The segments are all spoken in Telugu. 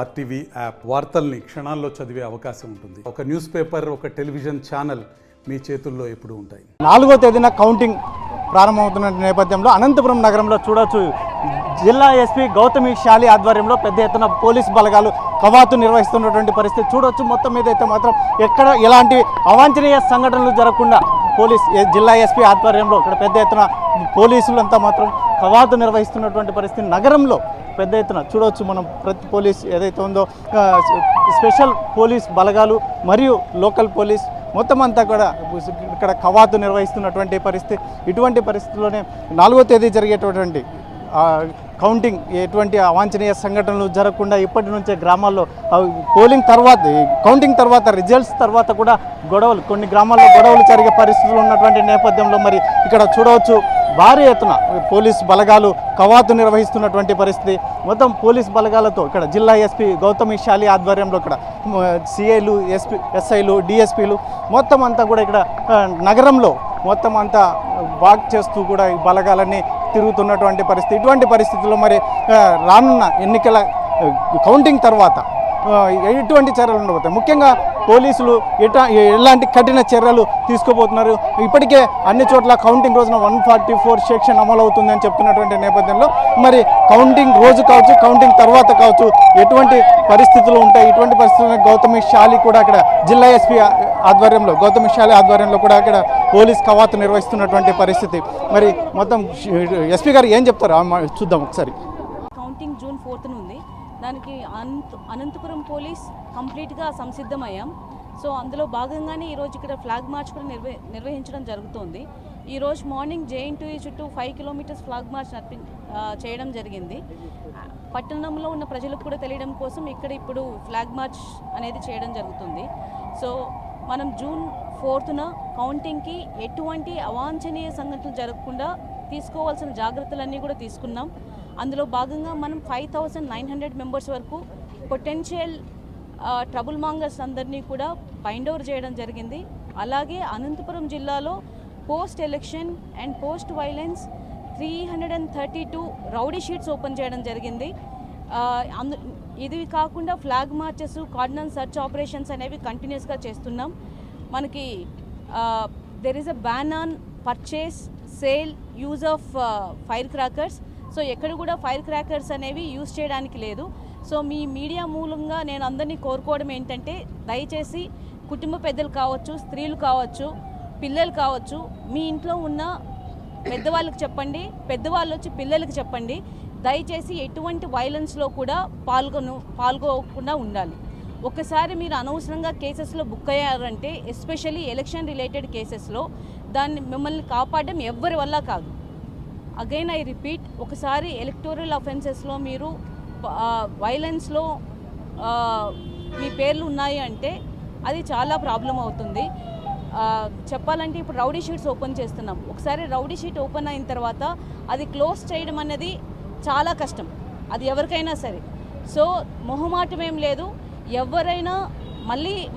ఆర్టీవీ యాప్ వార్తల్ని క్షణాల్లో చదివే అవకాశం ఉంటుంది. ఒక న్యూస్ పేపర్, ఒక టెలివిజన్ ఛానల్ మీ చేతుల్లో ఎప్పుడూ ఉంటాయి. 4వ తేదీన కౌంటింగ్ ప్రారంభమవుతున్న నేపథ్యంలో అనంతపురం నగరంలో చూడొచ్చు జిల్లా ఎస్పీ గౌతమి శాలి ఆధ్వర్యంలో పెద్ద ఎత్తున పోలీస్ బలగాలు కవాతు నిర్వహిస్తున్నటువంటి పరిస్థితి చూడొచ్చు. మొత్తం మీద అయితే మాత్రం ఎక్కడ ఎలాంటి అవాంఛనీయ సంఘటనలు జరగకుండా జిల్లా ఎస్పీ ఆధ్వర్యంలో ఇక్కడ పెద్ద ఎత్తున పోలీసులంతా మాత్రం కవాతు నిర్వహిస్తున్నటువంటి పరిస్థితి నగరంలో పెద్ద ఎత్తున చూడవచ్చు. మనం ప్రతి పోలీస్ ఏదైతే ఉందో స్పెషల్ పోలీస్ బలగాలు మరియు లోకల్ పోలీస్ మొత్తం అంతా కూడా ఇక్కడ కవాతు నిర్వహిస్తున్నటువంటి పరిస్థితి. ఇటువంటి పరిస్థితుల్లోనే 4వ తేదీ జరిగేటటువంటి కౌంటింగ్ ఎటువంటి అవాంఛనీయ సంఘటనలు జరగకుండా ఇప్పటి నుంచే గ్రామాల్లో కౌంటింగ్ తర్వాత రిజల్ట్స్ తర్వాత కూడా గొడవలు కొన్ని గ్రామాల్లో గొడవలు జరిగే పరిస్థితులు ఉన్నటువంటి నేపథ్యంలో మరి ఇక్కడ చూడవచ్చు భారీ ఎత్తున పోలీస్ బలగాలు కవాతు నిర్వహిస్తున్నటువంటి పరిస్థితి. మొత్తం పోలీస్ బలగాలతో ఇక్కడ జిల్లా ఎస్పీ గౌతమి శాలి ఆధ్వర్యంలో ఇక్కడ సిఐలు, ఎస్ఐలు, డిఎస్పీలు మొత్తం అంతా కూడా ఇక్కడ నగరంలో మొత్తం అంతా వాక్ చేస్తూ కూడా ఈ బలగాలన్నీ తిరుగుతున్నటువంటి పరిస్థితి. ఇటువంటి పరిస్థితుల్లో మరి రానున్న ఎన్నికల కౌంటింగ్ తర్వాత ఎటువంటి చర్యలు ఉండబోతాయి, ముఖ్యంగా పోలీసులు ఎలాంటి కఠిన చర్యలు తీసుకోబోతున్నారు. ఇప్పటికే అన్ని చోట్ల కౌంటింగ్ రోజున 144 సెక్షన్ అమలు అవుతుందని చెప్తున్నటువంటి నేపథ్యంలో మరి కౌంటింగ్ రోజు కావచ్చు, కౌంటింగ్ తర్వాత కావచ్చు ఎటువంటి పరిస్థితులు ఉంటాయి. ఇటువంటి పరిస్థితుల్లో గౌతమి శాలి కూడా అక్కడ జిల్లా ఎస్పీ ఆధ్వర్యంలో కూడా అక్కడ పోలీస్ కవాతు నిర్వహిస్తున్నటువంటి పరిస్థితి. మరి మొత్తం ఎస్పీ గారు ఏం చెప్తారు చూద్దాం ఒకసారి. కౌంటింగ్ జూన్ 4th ఉంది. దానికి అనంతపురం పోలీస్ కంప్లీట్గా సంసిద్ధమయ్యాం. సో అందులో భాగంగానే ఈరోజు ఇక్కడ ఫ్లాగ్ మార్చ్ కూడా నిర్వహించడం జరుగుతోంది. ఈరోజు మార్నింగ్ జేఎన్టీయూ చుట్టూ 5 కిలోమీటర్స్ ఫ్లాగ్ మార్చ్ చేయడం జరిగింది. పట్టణంలో ఉన్న ప్రజలకు కూడా తెలియడం కోసం ఇక్కడ ఇప్పుడు ఫ్లాగ్ మార్చ్ అనేది చేయడం జరుగుతుంది. సో మనం జూన్ 4th కౌంటింగ్కి ఎటువంటి అవాంఛనీయ సంఘటనలు జరగకుండా తీసుకోవాల్సిన జాగ్రత్తలన్నీ కూడా తీసుకున్నాం. అందులో భాగంగా మనం 5900 మెంబర్స్ వరకు పొటెన్షియల్ ట్రబుల్ మాంగర్స్ అందరినీ కూడా ఫైండ్ ఓవర్ చేయడం జరిగింది. అలాగే అనంతపురం జిల్లాలో post election and post violence 332 rowdy sheets open చేయడం జరిగింది. ఇది కాకుండా flag marches, cardinal search operations అనేవి కంటిన్యూస్గా చేస్తున్నాం. మనకి there is a ban on purchase, sale, use of fire crackers. So ఎక్కడ కూడా ఫైర్ క్రాకర్స్ అనేవి యూజ్ చేయడానికి లేదు. సో మీ మీడియా మూలంగా నేను అందరినీ కోరుకోవడం ఏంటంటే దయచేసి కుటుంబ పెద్దలు కావచ్చు, స్త్రీలు కావచ్చు, పిల్లలు కావచ్చు, మీ ఇంట్లో ఉన్న పెద్దవాళ్ళకి చెప్పండి, పెద్దవాళ్ళు వచ్చి పిల్లలకి చెప్పండి. దయచేసి ఎటువంటి వైలెన్స్లో కూడా పాల్గొకుండా ఉండాలి. ఒకసారి మీరు అనవసరంగా కేసెస్లో బుక్ అయ్యారంటే ఎస్పెషల్లీ ఎలక్షన్ రిలేటెడ్ కేసెస్లో దాన్ని మిమ్మల్ని కాపాడడం ఎవ్వరి వల్ల కాదు. అగైన్ ఐ రిపీట్, ఒకసారి ఎలక్టోరల్ అఫెన్సెస్లో మీరు వైలెన్స్లో మీ పేర్లు ఉన్నాయి అంటే అది చాలా ప్రాబ్లం అవుతుంది. చెప్పాలంటే ఇప్పుడు రౌడీ షీట్స్ ఓపెన్ చేస్తున్నాం. ఒకసారి రౌడీ షీట్ ఓపెన్ అయిన తర్వాత అది క్లోజ్ చేయడం అనేది చాలా కష్టం, అది ఎవరికైనా సరే. సో మొహమాటం ఏం లేదు. ఎవరైనా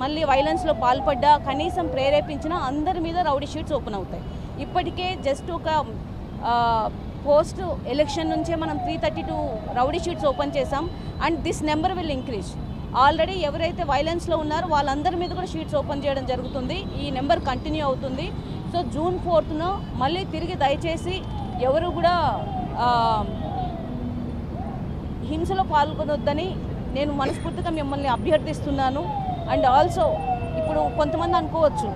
మళ్ళీ వైలెన్స్లో పాల్పడ్డా, కనీసం ప్రేరేపించినా అందరి మీద రౌడీ షీట్స్ ఓపెన్ అవుతాయి. ఇప్పటికే జస్ట్ ఒక పోస్ట్ ఎలక్షన్ నుంచే మనం 332 రౌడీ షీట్స్ ఓపెన్ చేసాం. And this number will increase. Already ఎవరైతే వైలెన్స్లో ఉన్నారో వాళ్ళందరి మీద కూడా షీట్స్ ఓపెన్ చేయడం జరుగుతుంది. ఈ నెంబర్ కంటిన్యూ అవుతుంది. సో జూన్ 4th మళ్ళీ తిరిగి దయచేసి ఎవరు కూడా హింసలో పాల్గొనొద్దని నేను మనస్ఫూర్తిగా మిమ్మల్ని అభ్యర్థిస్తున్నాను. అండ్ ఆల్సో ఇప్పుడు కొంతమంది అనుకోవచ్చు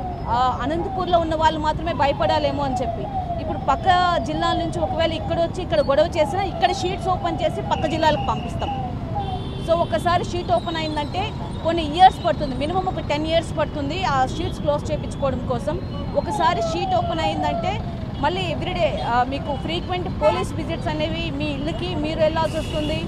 అనంతపూర్లో ఉన్న వాళ్ళు మాత్రమే భయపడాలేమో అని చెప్పి. ఇప్పుడు పక్క జిల్లాల నుంచి ఒకవేళ ఇక్కడ వచ్చి ఇక్కడ గొడవ చేసినా ఇక్కడ షీట్స్ ఓపెన్ చేసి పక్క జిల్లాలకు పంపిస్తాం. సో ఒకసారి షీట్ ఓపెన్ అయిందంటే కొన్ని ఇయర్స్ పడుతుంది, మినిమం ఒక 10 years పడుతుంది ఆ షీట్స్ క్లోజ్ చేయించుకోవడం కోసం. ఒకసారి షీట్ ఓపెన్ అయిందంటే మళ్ళీ ఎవ్రీడే మీకు ఫ్రీక్వెంట్ పోలీస్ విజిట్స్ అనేవి మీ ఇళ్ళకి మీరు వెళ్ళాల్సి వస్తుంది.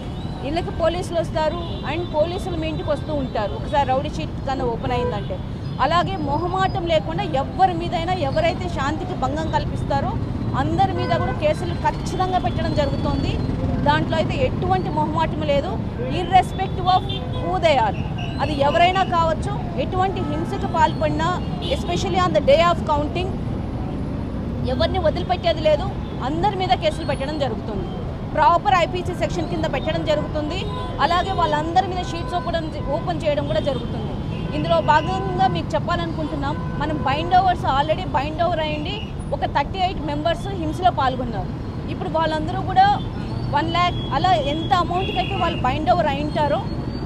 ఇళ్ళకి పోలీసులు వస్తారు అండ్ పోలీసులు మీ ఇంటికి వస్తూ ఉంటారు ఒకసారి రౌడీ షీట్ కన్నా ఓపెన్ అయిందంటే. అలాగే మొహమాటం లేకుండా ఎవరి మీదైనా ఎవరైతే శాంతికి భంగం కల్పిస్తారో అందరి మీద కూడా కేసులు ఖచ్చితంగా పెట్టడం జరుగుతుంది. దాంట్లో అయితే ఎటువంటి మొహమాటం లేదు. Irrespective of who they are, అది ఎవరైనా కావచ్చు, ఎటువంటి హింసకు పాల్పడినా especially on the day of counting ఎవరిని వదిలిపెట్టేది లేదు. అందరి మీద కేసులు పెట్టడం జరుగుతుంది. ప్రాపర్ ఐపీసీ సెక్షన్ కింద పెట్టడం జరుగుతుంది. అలాగే వాళ్ళందరి మీద షీట్స్ ఓపెన్ చేయడం కూడా జరుగుతుంది. ఇందులో భాగంగా మీకు చెప్పాలనుకుంటున్నాం, మనం ఆల్రెడీ బైండ్ ఓవర్ అయ్యింది. ఒక 38 మెంబర్స్ హింసలో పాల్గొన్నారు. ఇప్పుడు వాళ్ళందరూ కూడా 1 lakh అలా ఎంత అమౌంట్కి అయితే వాళ్ళు బైండ్ ఓవర్ అయి ఉంటారో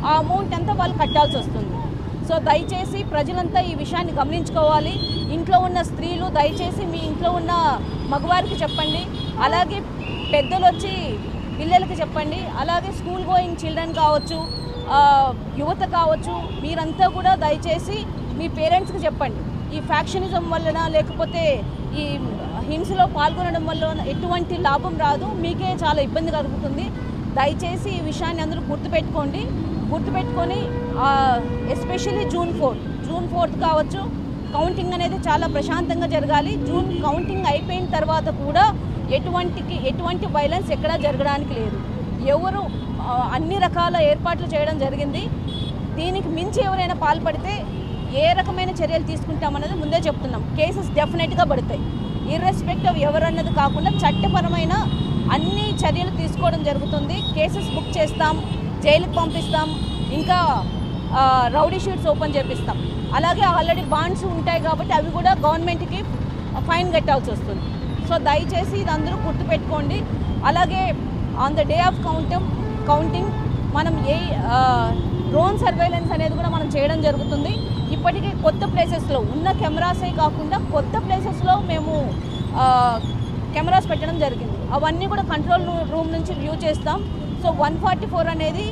ఆ అమౌంట్ అంతా వాళ్ళు కట్టాల్సి వస్తుంది. సో దయచేసి ప్రజలంతా ఈ విషయాన్ని గమనించుకోవాలి. ఇంట్లో ఉన్న స్త్రీలు దయచేసి మీ ఇంట్లో ఉన్న మగవారికి చెప్పండి, అలాగే పెద్దలు వచ్చి పిల్లలకి చెప్పండి, అలాగే స్కూల్ గోయింగ్ చిల్డ్రన్ కావచ్చు, యువత కావచ్చు, మీరంతా కూడా దయచేసి మీ పేరెంట్స్కి చెప్పండి. ఈ ఫ్యాక్షనిజం వలన లేకపోతే ఈ హింసలో పాల్గొనడం వల్ల ఎటువంటి లాభం రాదు, మీకే చాలా ఇబ్బంది కలుగుతుంది. దయచేసి ఈ విషయాన్ని అందరూ గుర్తుపెట్టుకొని ఎస్పెషల్లీ జూన్ 4th కావచ్చు, కౌంటింగ్ అనేది చాలా ప్రశాంతంగా జరగాలి. కౌంటింగ్ అయిపోయిన తర్వాత కూడా ఎటువంటి వైలెన్స్ ఎక్కడా జరగడానికి లేదు. ఎవరు అన్ని రకాల ఏర్పాట్లు చేయడం జరిగింది. దీనికి మించి ఎవరైనా పాల్పడితే ఏ రకమైన చర్యలు తీసుకుంటామన్నది ముందే చెప్తున్నాం. కేసెస్ డెఫినెట్గా పడతాయి. ఇర్రెస్పెక్టివ్ ఎవరన్నది కాకుండా చట్టపరమైన అన్ని చర్యలు తీసుకోవడం జరుగుతుంది. కేసెస్ బుక్ చేస్తాం, జైలుకి పంపిస్తాం, ఇంకా రౌడీ షీట్స్ ఓపెన్ చేపిస్తాం. అలాగే ఆల్రెడీ బాండ్స్ ఉంటాయి కాబట్టి అవి కూడా గవర్నమెంట్కి ఫైన్ కట్టాల్సి వస్తుంది. సో దయచేసి ఇది అందరూ గుర్తుపెట్టుకోండి. అలాగే on the day of counting మనం డ్రోన్ సర్వేలెన్స్ అనేది కూడా మనం చేయడం జరుగుతుంది. ఇప్పటికీ కొత్త ప్లేసెస్లో ఉన్న కెమెరాసే కాకుండా కొత్త ప్లేసెస్లో మేము కెమెరాస్ పెట్టడం జరిగింది. అవన్నీ కూడా కంట్రోల్ రూమ్ నుంచి వ్యూ చేస్తాం. సో 144 అనేది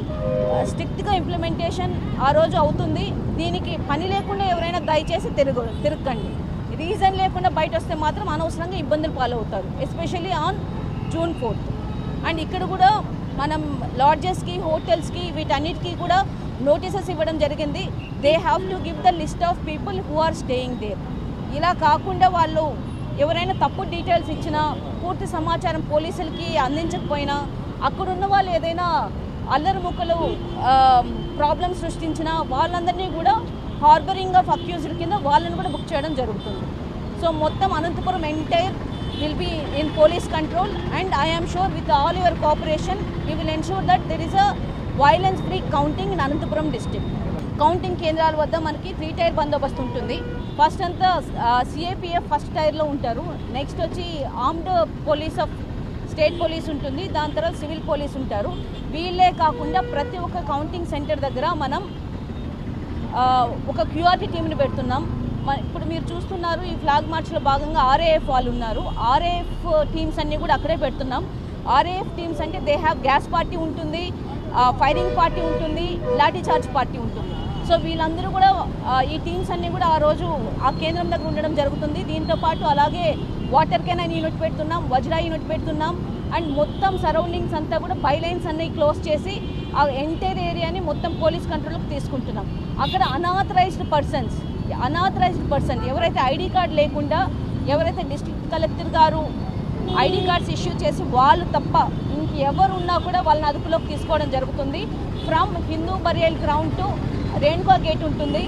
స్ట్రిక్ట్గా ఇంప్లిమెంటేషన్ ఆ రోజు అవుతుంది. దీనికి పని లేకుండా ఎవరైనా దయచేసి తిరగండి. రీజన్ లేకుండా బయట వస్తే మాత్రం అనవసరంగా ఇబ్బందులు పాలవుతారు, especially on June 4th. And ఇక్కడ కూడా మనం లాడ్జెస్కి, హోటల్స్కి, వీటన్నిటికీ కూడా నోటీసెస్ ఇవ్వడం జరిగింది. They have to give the list of people who are staying there. ఇలా కాకుండా వాళ్ళు ఎవరైనా తప్పు డీటెయిల్స్ ఇచ్చినా, పూర్తి సమాచారం పోలీసులకి అందించకపోయినా, అక్కడున్న వాళ్ళు ఏదైనా అల్లరి ముక్కలు ప్రాబ్లమ్ సృష్టించినా వాళ్ళందరినీ కూడా హార్బరింగ్ ఆఫ్ అక్యూజ్డ్ కింద వాళ్ళని కూడా బుక్ చేయడం జరుగుతుంది. సో మొత్తం Anantapuram entire will be in police control, and I am sure with all your cooperation we will ensure that there is a violence free counting in Anantapuram district. Counting కేంద్రాల వద్ద మనకి 3 టైర్ బందోబస్తు ఉంటుంది. ఫస్ట్ అంతా సిఐపిఎఫ్ ఫస్ట్ టైర్లో ఉంటారు. నెక్స్ట్ వచ్చి armed police of state police ఉంటుంది. దాని తర్వాత సివిల్ పోలీస్ ఉంటారు. వీళ్ళే కాకుండా ప్రతి ఒక్క కౌంటింగ్ సెంటర్ దగ్గర మనం ఒక క్యూఆర్టీ టీంని పెడుతున్నాం. ఇప్పుడు మీరు చూస్తున్నారు, ఈ ఫ్లాగ్ మార్చ్లో భాగంగా ఆర్ఏఎఫ్ వాళ్ళు ఉన్నారు. ఆర్ఏఎఫ్ టీమ్స్ అన్నీ కూడా అక్కడే పెడుతున్నాం. ఆర్ఏఎఫ్ టీమ్స్ అంటే దే హ్యావ్ గ్యాస్ పార్టీ ఉంటుంది, ఫైరింగ్ పార్టీ ఉంటుంది, లాఠీ చార్జ్ పార్టీ ఉంటుంది. సో వీళ్ళందరూ కూడా ఈ టీమ్స్ అన్నీ కూడా ఆ రోజు ఆ కేంద్రం దగ్గర ఉండడం జరుగుతుంది. దీంతో పాటు అలాగే వాటర్ కెనాన్ యూనిట్ పెడుతున్నాం, వజ్రా యూనిట్ పెడుతున్నాం. అండ్ మొత్తం సరౌండింగ్స్ అంతా కూడా బైలైన్స్ అన్నీ క్లోజ్ చేసి ఆ ఎంటైర్ ఏరియాని మొత్తం పోలీస్ కంట్రోల్కి తీసుకుంటున్నాం. అక్కడ అనాథరైజ్డ్ పర్సన్ ఎవరైతే ఐడి కార్డు లేకుండా, ఎవరైతే డిస్ట్రిక్ట్ కలెక్టర్ గారు ఐడి కార్డ్స్ ఇష్యూ చేసి వాళ్ళు తప్ప ఇంకెవరు ఉన్నా కూడా వాళ్ళని అదుపులోకి తీసుకోవడం జరుగుతుంది. From Hindu burial ground to Renuka gate ఉంటుంది.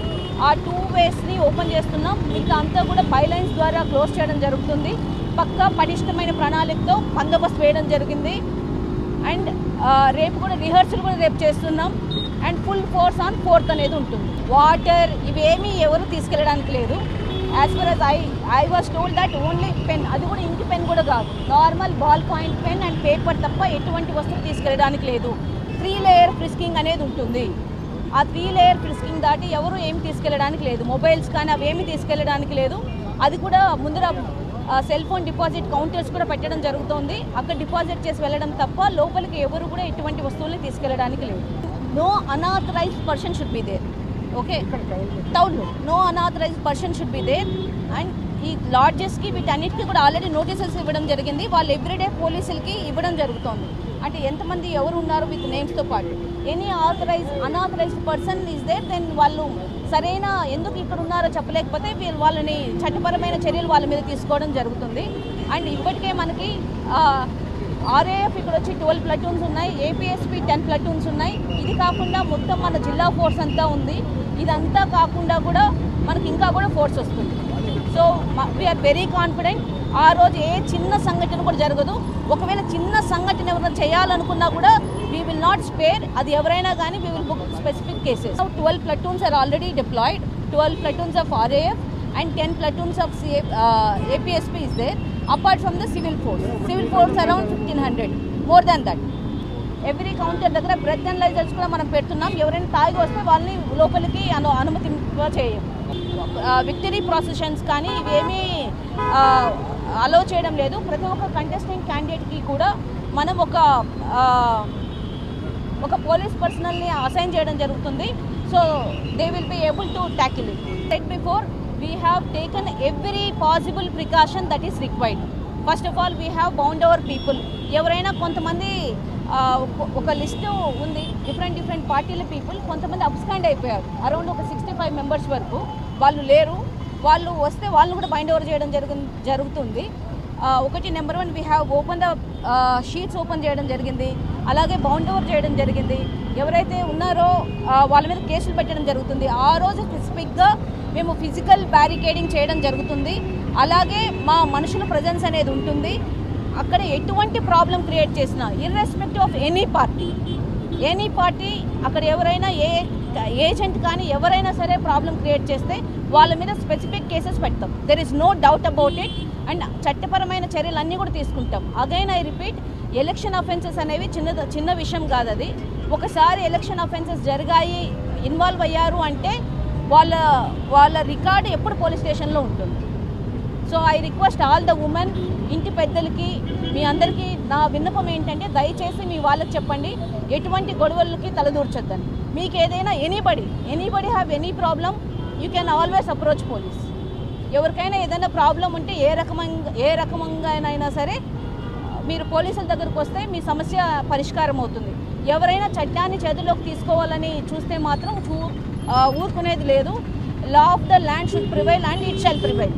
ఆ 2 వేస్ని ఓపెన్ చేస్తున్నాం. మిగతా అంతా కూడా బైలైన్స్ ద్వారా క్లోజ్ చేయడం జరుగుతుంది. పక్కా పటిష్టమైన ప్రణాళికతో బందోబస్తు వేయడం జరిగింది. అండ్ రేపు కూడా రిహర్సల్ కూడా రేపు చేస్తున్నాం. And full force on 4th అనేది ఉంటుంది. వాటర్ ఇవేమీ ఎవరు తీసుకెళ్ళడానికి లేదు. As for as I was told that only pen, అది కూడా ఇంటి పెన్ కూడా కాదు, normal ball point pen and paper తప్ప ఎటువంటి వస్తువులు తీసుకెళ్ళడానికి లేదు. 3 లేయర్ ఫ్రిస్కింగ్ అనేది ఉంటుంది. ఆ 3 లేయర్ ఫ్రిస్కింగ్ దాటి ఎవరు ఏమి తీసుకెళ్ళడానికి లేదు. మొబైల్స్ కానీ అవేమీ తీసుకెళ్ళడానికి లేదు. అది కూడా ముందర సెల్ ఫోన్ డిపాజిట్ కౌంటర్స్ కూడా పెట్టడం జరుగుతుంది. అక్కడ డిపాజిట్ చేసి వెళ్ళడం తప్ప లోపలికి ఎవరు కూడా ఎటువంటి వస్తువుల్ని తీసుకెళ్ళడానికి లేదు. No unauthorised person should be there. Okay, టౌన్లో no unauthorised person should be there. And ఈ లాడ్జెస్కి వీటన్నిటికీ కూడా ఆల్రెడీ నోటీసెస్ ఇవ్వడం జరిగింది. వాళ్ళు ఎవ్రీడే పోలీసులకి ఇవ్వడం జరుగుతుంది. అంటే ఎంతమంది ఎవరు ఉన్నారు విత్ నేమ్స్తో పాటు. Any unauthorised person is there, then వాళ్ళు సరైన ఎందుకు ఇక్కడ ఉన్నారో చెప్పలేకపోతే వాళ్ళని చట్టపరమైన చర్యలు వాళ్ళ మీద తీసుకోవడం జరుగుతుంది. అండ్ ఇప్పటికే మనకి ఆర్ఏఎఫ్ ఇక్కడ వచ్చి 12 ప్లటూన్స్ ఉన్నాయి, ఏపీఎస్పీ 10 ప్లటూన్స్ ఉన్నాయి. ఇది కాకుండా మొత్తం మన జిల్లా ఫోర్స్ అంతా ఉంది. ఇదంతా కాకుండా కూడా మనకి ఇంకా కూడా ఫోర్స్ వస్తుంది. సో వీఆర్ వెరీ కాన్ఫిడెంట్ ఆ రోజు ఏ చిన్న సంఘటన కూడా జరగదు. ఒకవేళ చిన్న సంఘటన ఎవరైనా చేయాలనుకున్నా కూడా వీ విల్ నాట్ స్పేర్. అది ఎవరైనా కానీ we will book specific cases. 12 platoons are already deployed. 12 platoons of RAF and 10 platoons of APSP is there. Apart from the civil force around 1500. More than that. Every counter దగ్గర బ్రెత్ అనలైజర్స్ కూడా మనం పెడుతున్నాం. ఎవరైనా తాగి వస్తే వాళ్ళని లోపలికి అనుమతింప చేయం. విక్టరీ ప్రాసెషన్స్ కానీ ఇవేమీ అలో చేయడం లేదు. ప్రతి ఒక్క కంటెస్టింగ్ క్యాండిడేట్కి కూడా మనం ఒక పోలీస్ పర్సనల్ని అసైన్ చేయడం జరుగుతుంది. So they will be able to tackle it. Right before we have taken every possible precaution that is required. First of all we have bound our people. ఎవరైనా కొంతమంది ఒక లిస్టు ఉంది, డిఫరెంట్ పార్టీల పీపుల్ కొంతమంది అబ్స్కాండ్ అయిపోయారు. అరౌండ్ ఒక 65 మెంబర్స్ వరకు వాళ్ళు లేరు. వాళ్ళు వస్తే వాళ్ళని కూడా బైండ్ ఓవర్ చేయడం జరుగుతుంది. ఒకటి number 1 we have open the sheets open చేయడం జరిగింది. అలాగే బౌండ్ ఓవర్ చేయడం జరిగింది. ఎవరైతే ఉన్నారో వాళ్ళ మీద కేసులు పెట్టడం జరుగుతుంది. ఆ రోజు స్పెసిఫిక్గా మేము ఫిజికల్ బ్యారికేడింగ్ చేయడం జరుగుతుంది. అలాగే మా మనుషుల ప్రజెన్స్ అనేది ఉంటుంది. అక్కడ ఎటువంటి ప్రాబ్లం క్రియేట్ చేసినా ఇర్రెస్పెక్టివ్ ఆఫ్ ఎనీ పార్టీ అక్కడ ఎవరైనా ఏజెంట్ కానీ ఎవరైనా సరే ప్రాబ్లం క్రియేట్ చేస్తే వాళ్ళ మీద స్పెసిఫిక్ కేసెస్ పెడతాం. There is no doubt about it. And చట్టపరమైన చర్యలు అన్నీ కూడా తీసుకుంటాం. Again I repeat, election offences అనేవి చిన్న విషయం కాదు. అది ఒకసారి ఎలక్షన్ అఫెన్సెస్ జరిగాయి, ఇన్వాల్వ్ అయ్యారు అంటే వాళ్ళ రికార్డు ఎప్పుడు పోలీస్ స్టేషన్లో ఉంటుంది. So I request all the women, ఇంటి పెద్దలకి, మీ అందరికీ నా విన్నపం ఏంటంటే దయచేసి మీ వాళ్ళకి చెప్పండి ఎటువంటి గొడవలకి తలదూర్చొద్దని. మీకు ఏదైనా anybody have any problem, you can always approach police. ఎవరికైనా ఏదైనా ప్రాబ్లం ఉంటే ఏ రకంగానైనా సరే మీరు పోలీసుల దగ్గరకు వస్తే మీ సమస్య పరిష్కారం అవుతుంది. ఎవరైనా చట్టాన్ని చేతుల్లోకి తీసుకోవాలని చూస్తే మాత్రం ఊరుకునేది లేదు. Law of the land should prevail and it shall prevail.